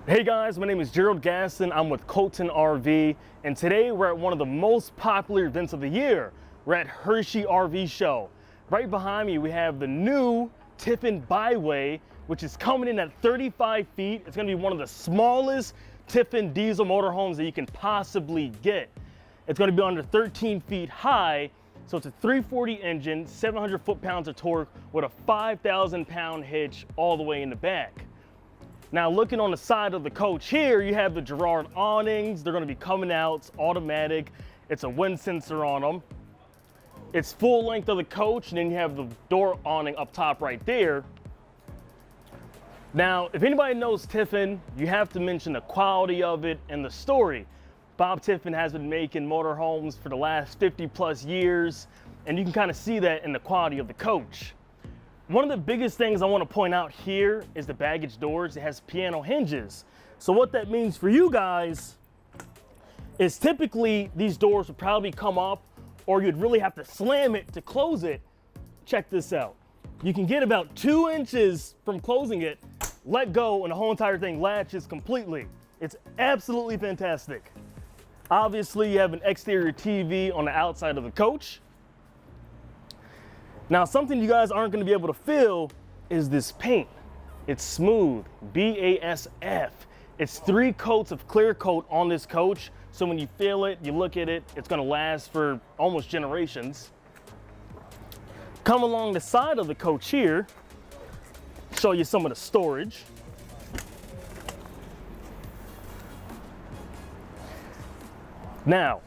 Hey guys, my name is Gerald Gaston. I'm with Colton RV, and today we're at one of the most popular events of the year. We're at Hershey RV Show. Right behind me, we have the new Tiffin Byway, which is coming in at 35 feet. It's gonna be one of the smallest Tiffin diesel motorhomes that you can possibly get. It's gonna be under 13 feet high, so it's a 340 engine, 700 foot-pounds of torque with a 5,000-pound hitch all the way in the back. Now, looking on the side of the coach here, you have the Girard awnings. They're gonna be coming out, it's automatic. It's a wind sensor on them. It's full length of the coach, and then you have the door awning up top right there. Now, if anybody knows Tiffin, you have to mention the quality of it and the story. Bob Tiffin has been making motorhomes for the last 50 plus years, and you can kind of see that in the quality of the coach. One of the biggest things I want to point out here is the baggage doors. It has piano hinges. So what that means for you guys is typically these doors would probably come up, or you'd really have to slam it to close it. Check this out. You can get about 2 inches from closing it, let go, and the whole entire thing latches completely. It's absolutely fantastic. Obviously, you have an exterior TV on the outside of the coach. Now, something you guys aren't gonna be able to feel is this paint. It's smooth, BASF. It's 3 coats of clear coat on this coach, so when you feel it, you look at it, it's gonna last for almost generations. Come along the side of the coach here, show you some of the storage. Now,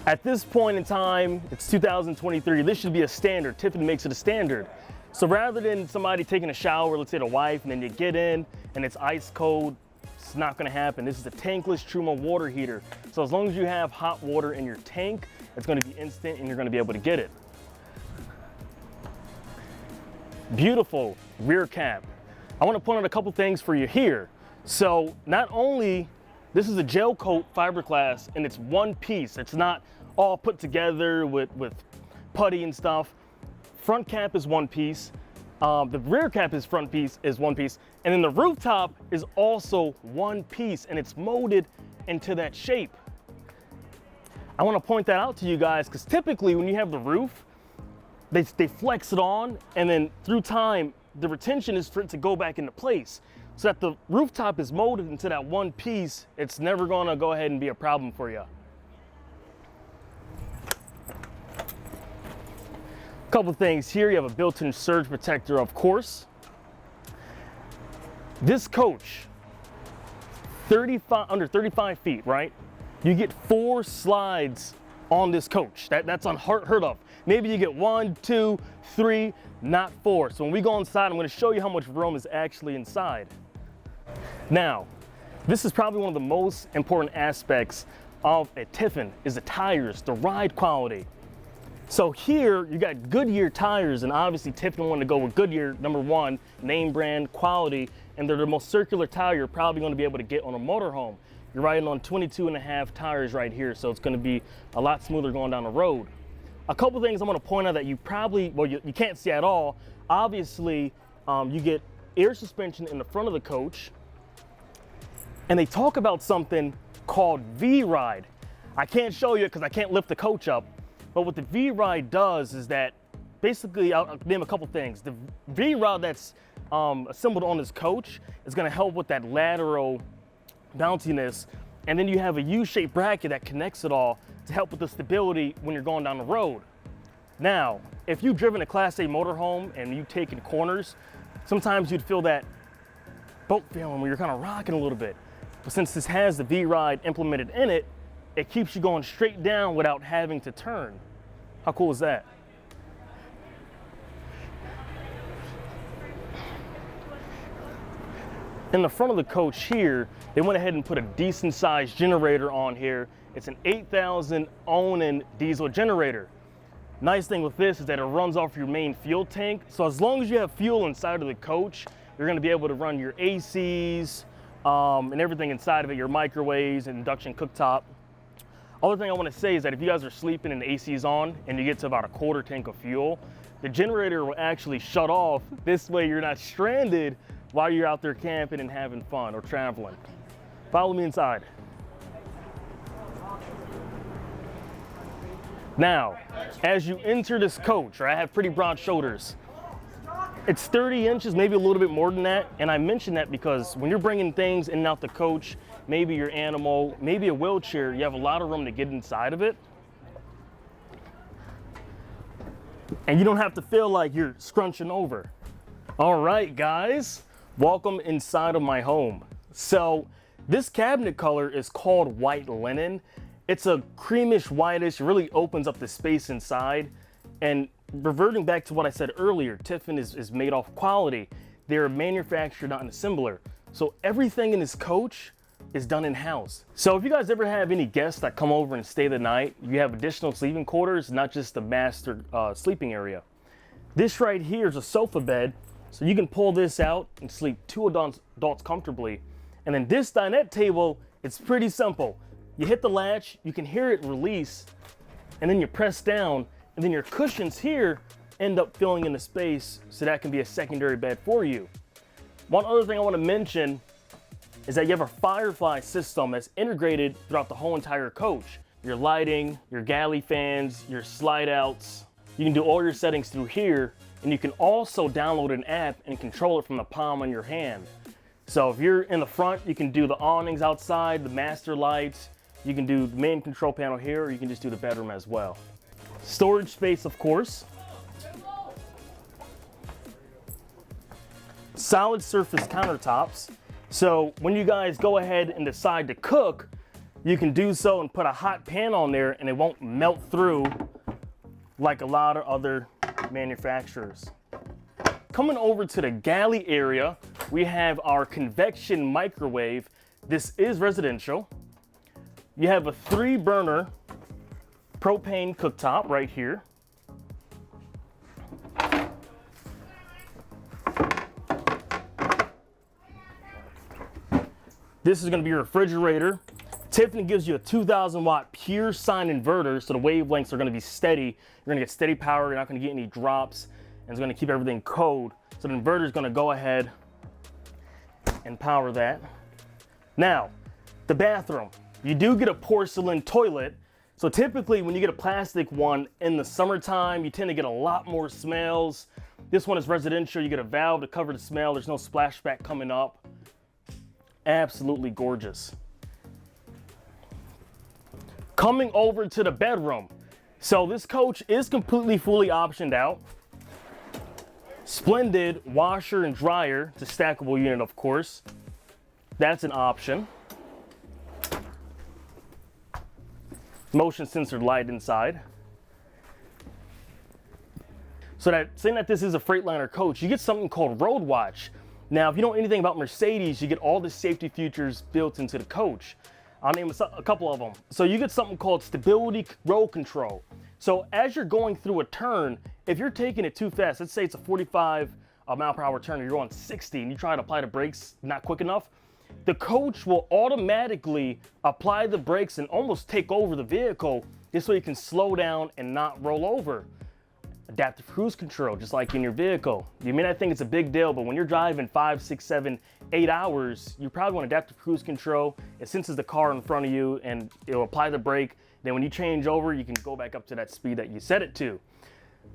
at this point in time, it's 2023, this should be a standard. Tiffin makes it a standard. So rather than somebody taking a shower, let's say the wife, and then you get in and it's ice cold, it's not gonna happen. This is a tankless Truma water heater. So as long as you have hot water in your tank, it's gonna be instant and you're gonna be able to get it. Beautiful rear cap. I wanna point out a couple things for you here. So not only, this is a gel coat fiberglass and it's one piece. It's not all put together with putty and stuff. Front cap is one piece. The rear cap is one piece. And then the rooftop is also one piece, and it's molded into that shape. I want to point that out to you guys because typically when you have the roof, they flex it on, and then through time, the retention is for it to go back into place. So that the rooftop is molded into that one piece, it's never gonna go ahead and be a problem for you. Couple things here, you have a built-in surge protector, of course. This coach, under 35 feet, right? You get 4 slides on this coach. That's unheard of. Maybe you get 1, 2, 3, not 4. So when we go inside, I'm gonna show you how much room is actually inside. Now, this is probably one of the most important aspects of a Tiffin is the tires, the ride quality. So here you got Goodyear tires, and obviously Tiffin wanted to go with Goodyear, number 1, name brand, quality, and they're the most circular tire you're probably going to be able to get on a motorhome. You're riding on 22.5 tires right here, so it's going to be a lot smoother going down the road. A couple things I'm going to point out that you probably, well, you can't see at all. Obviously, you get air suspension in the front of the coach, and they talk about something called V-Ride. I can't show you because I can't lift the coach up. But what the V-Ride does is that, basically, I'll name a couple things. The V-Ride that's assembled on this coach is gonna help with that lateral bounciness. And then you have a U-shaped bracket that connects it all to help with the stability when you're going down the road. Now, if you've driven a Class A motorhome and you've taken corners, sometimes you'd feel that boat feeling where you're kind of rocking a little bit. But since this has the V-Ride implemented in it, it keeps you going straight down without having to turn. How cool is that? In the front of the coach here, they went ahead and put a decent sized generator on here. It's an 8,000 Onan diesel generator. Nice thing with this is that it runs off your main fuel tank. So as long as you have fuel inside of the coach, you're gonna be able to run your ACs and everything inside of it, your microwaves and induction cooktop. Other thing I want to say is that if you guys are sleeping and the AC is on and you get to about a quarter tank of fuel, the generator will actually shut off. This way you're not stranded while you're out there camping and having fun or traveling. Follow me inside. Now, as you enter this coach, I have pretty broad shoulders. It's 30 inches, maybe a little bit more than that. And I mention that because when you're bringing things in and out the coach, maybe your animal, maybe a wheelchair, you have a lot of room to get inside of it. And you don't have to feel like you're scrunching over. All right, guys, welcome inside of my home. So this cabinet color is called white linen. It's a creamish whitish, really opens up the space inside. And reverting back to what I said earlier, Tiffin is made off quality. They're a manufacturer, not an assembler. So everything in this coach is done in-house. So if you guys ever have any guests that come over and stay the night, you have additional sleeping quarters, not just the master sleeping area. This right here is a sofa bed, so you can pull this out and sleep 2 adults comfortably. And then this dinette table, it's pretty simple. You hit the latch, you can hear it release, and then you press down, and then your cushions here end up filling in the space, so that can be a secondary bed for you. One other thing I want to mention is that you have a Firefly system that's integrated throughout the whole entire coach. Your lighting, your galley fans, your slide outs. You can do all your settings through here, and you can also download an app and control it from the palm of your hand. So if you're in the front, you can do the awnings outside, the master lights. You can do the main control panel here, or you can just do the bedroom as well. Storage space, of course. Solid surface countertops. So when you guys go ahead and decide to cook, you can do so and put a hot pan on there and it won't melt through like a lot of other manufacturers. Coming over to the galley area, we have our convection microwave. This is residential. You have a 3-burner propane cooktop right here. This is going to be your refrigerator. Tiffin gives you a 2,000 watt pure sine inverter, so the wavelengths are going to be steady. You're going to get steady power, you're not going to get any drops, and it's going to keep everything cold. So the inverter is going to go ahead and power that. Now, the bathroom. You do get a porcelain toilet. So typically when you get a plastic one in the summertime, you tend to get a lot more smells. This one is residential. You get a valve to cover the smell. There's no splashback coming up. Absolutely gorgeous. Coming over to the bedroom. So this coach is completely fully optioned out. Splendid washer and dryer. It's a stackable unit, of course. That's an option. Motion sensor light inside. So saying that this is a Freightliner coach, you get something called Road Watch. Now, if you know anything about Mercedes, you get all the safety features built into the coach. I'll name a couple of them. So you get something called stability road control. So as you're going through a turn, if you're taking it too fast, let's say it's a 45 mile per hour turn, and you're on 60 and you try to apply the brakes not quick enough, the coach will automatically apply the brakes and almost take over the vehicle. This way you can slow down and not roll over. Adaptive cruise control, just like in your vehicle. You may not think it's a big deal, but when you're driving 5, 6, 7, 8 hours, you probably want adaptive cruise control. It senses the car in front of you and it'll apply the brake. Then when you change over, you can go back up to that speed that you set it to.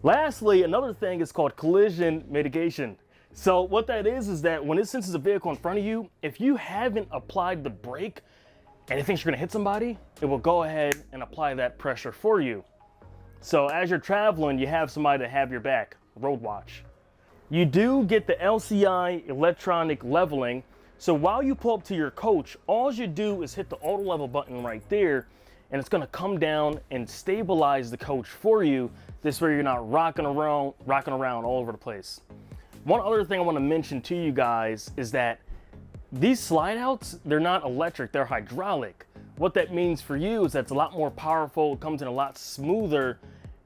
Lastly, another thing is called collision mitigation. So what that is that when it senses a vehicle in front of you, if you haven't applied the brake and it thinks you're gonna hit somebody, it will go ahead and apply that pressure for you. So as you're traveling, you have somebody to have your back, Road Watch. You do get the LCI electronic leveling. So while you pull up to your coach, all you do is hit the auto level button right there, and it's gonna come down and stabilize the coach for you. This way you're not rocking around all over the place. One other thing I wanna mention to you guys is that these slide outs, they're not electric, they're hydraulic. What that means for you is that it's a lot more powerful, it comes in a lot smoother.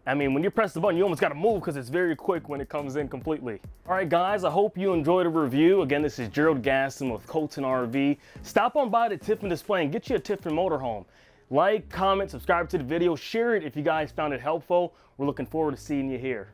I mean, when you press the button, you almost gotta move because it's very quick when it comes in completely. All right, guys, I hope you enjoyed the review. Again, this is Gerald Gaston with Colton RV. Stop on by the Tiffin display and get you a Tiffin motorhome. Like, comment, subscribe to the video, share it if you guys found it helpful. We're looking forward to seeing you here.